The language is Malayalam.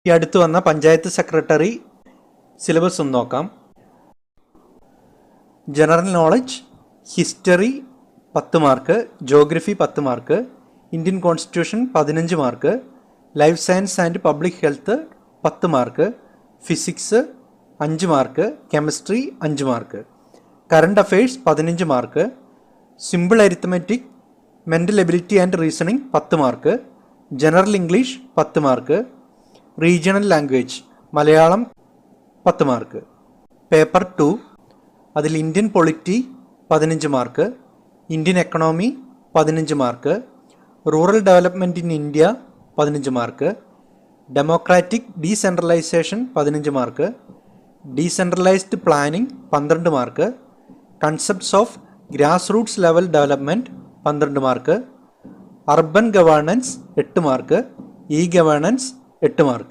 ഈ അടുത്ത് വന്ന പഞ്ചായത്ത് സെക്രട്ടറി സിലബസ് ഒന്ന് നോക്കാം. General knowledge, history 10 mark, geography 10 mark, Indian constitution 15 mark, life science and public health 10 mark, physics 5 mark, chemistry 5 mark, current affairs 15 mark, simple arithmetic, mental ability and reasoning 10 mark, general English 10 mark, regional language Malayalam 10 mark. Paper 2 അതിൽ Indian polity 15 mark, Indian economy 15 mark, rural development in India 15 mark, democratic decentralisation 15 mark, decentralised planning 12 mark, concepts of grass Roots level development 12 mark, urban governance 8 mark, E governance 8 mark.